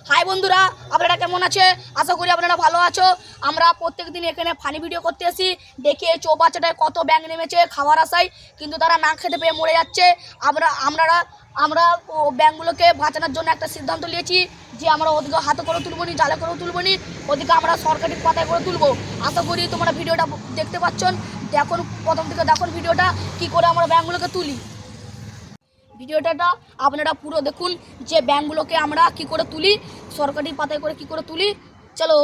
High বন্ধুরা, আপনারা কেমন আছে? আশা করি আপনারা ভালো আছো। আমরা প্রত্যেকদিন এখানে ফানি ভিডিও করতে আসি। দেখে চৌবাচ্চাটায় কত ব্যাঙ নেমেছে খাওয়ার আশায়, কিন্তু তারা না খেতে পেয়ে মরে যাচ্ছে। আমরা ব্যাঙগুলোকে বাঁচানোর জন্য একটা সিদ্ধান্ত নিয়েছি যে আমরা ওদিকে হাতে করে তুলবো নি, জালে করেও তুলবো নি, ওদিকে আমরা সরকারি পাতায় করে তুলবো। আশা করি তোমরা ভিডিওটা দেখতে পাচ্ছেন। দেখুন, প্রথম থেকে দেখুন ভিডিওটা কী করে আমরা ব্যাঙগুলোকে তুলি। ভিডিওটা আপনারা পুরো দেখুন যে ব্যাঙগুলোকে আমরা কি করে তুলি, সরকারি পাতায় করে কি করে তুলি। চলো,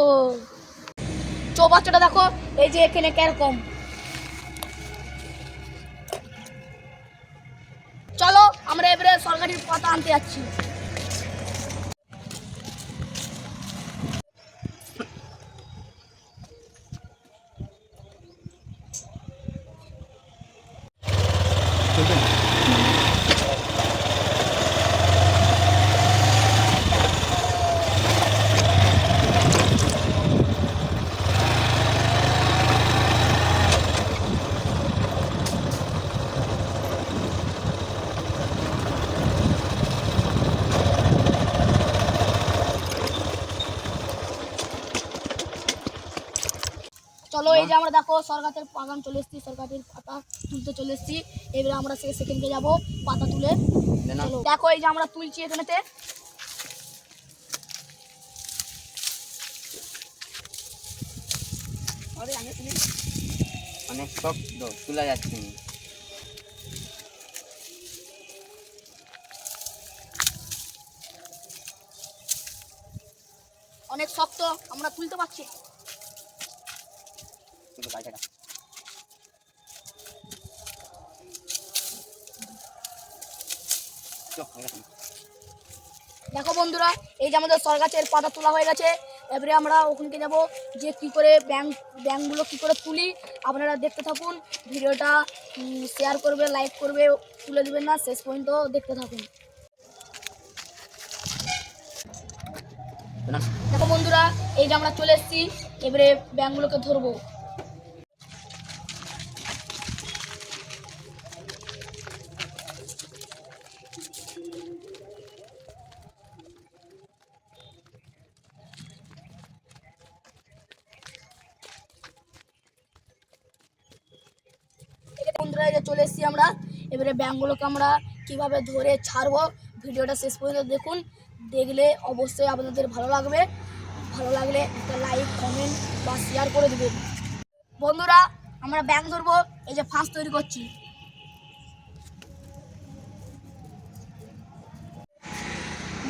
চৌবাচ্চাটা দেখো, এই যে এখানে কিরকম। চলো আমরা এবারে সরকারি পাতা আনতে যাচ্ছি। চলো, এই যে আমরা দেখো সরকারের বাগান চলে এসেছি, সরকারের পাতা তুলতে চলে এসেছি। এবারে আমরা সেখানকে যাবো পাতা তুলে। চলো দেখো, এই যে আমরা তুলছি এখানেতে। অনেক শক্ত, তোলা যাচ্ছে না। অনেক শক্ত, আমরা তুলতে পারছি। দেখো বন্ধুরা, এই যে আমাদের সরকারের পাতা তোলা হয়ে গেছে। এবারে আমরা ওখানকে যাব যে কি করে ব্যাঙগুলো কি করে তুলি। আপনারা দেখতে থাকুন ভিডিওটা, শেয়ার করবে, লাইক করবে, তুলে দেবেন না, শেষ পর্যন্ত দেখতে থাকুন। দেখো বন্ধুরা, এই যে আমরা চলে এসেছি, এবারে ব্যাঙগুলোকে ধরবো। বন্ধুরা, এই যে চলে এসেছি আমরা, এবারে ব্যাঙগুলোকে আমরা কিভাবে ধরে ছাড়বো ভিডিওটা শেষ পর্যন্ত দেখুন। দেখলে অবশ্যই আপনাদের ভালো লাগবে। ভালো লাগলে একটা লাইক, কমেন্ট বা শেয়ার করে দেবেন। বন্ধুরা, আমরা ব্যাঙ ধরবো, এই যে ফাঁস তৈরি করছি।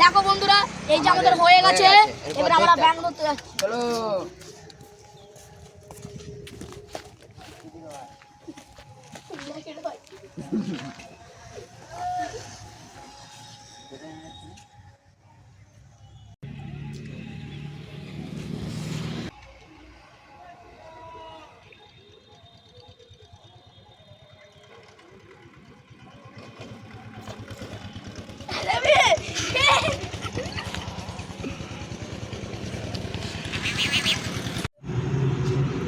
দেখো বন্ধুরা, এই যে আমাদের হয়ে গেছে। এবার আমরা ব্যাঙ ধরতে যাচ্ছি। চলো,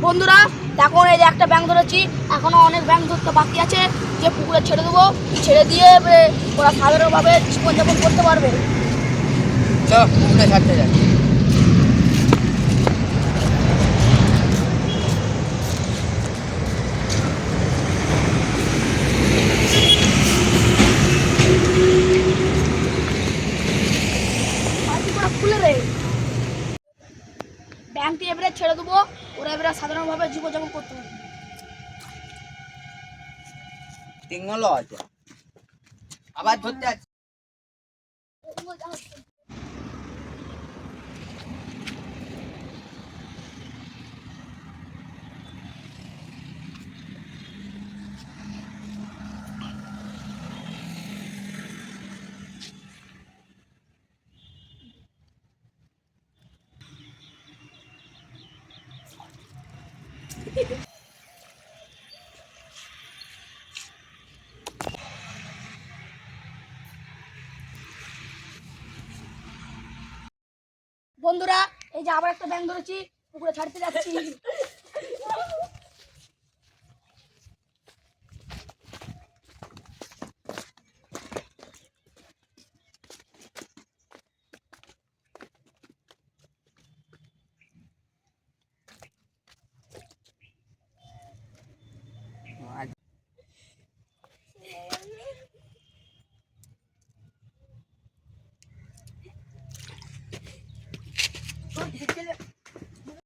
বন্ধুরা দেখো, এই যে একটা ব্যাঙ ধরেছি, এখনো অনেক ব্যাঙ ধরতে বাকি আছে। যে পুকুরে ছেড়ে দেবো, ছেড়ে দিয়ে ওরা সাধারণভাবে জীবনযাপন করতে পারবে। চলো পুকুরে ছাড়তে যাই। খুলে রে, ব্যাঙটি এবারে ছেড়ে দেবো, ওরা এবারে সাধারণভাবে জীবনযাপন করতে পারবে। তিনগুলো আছে, আবার ধরতে আছে। বন্ধুরা, এই যে আবার একটা ব্যাঙ ধরেছি, পুকুরে ছাড়তে যাচ্ছি।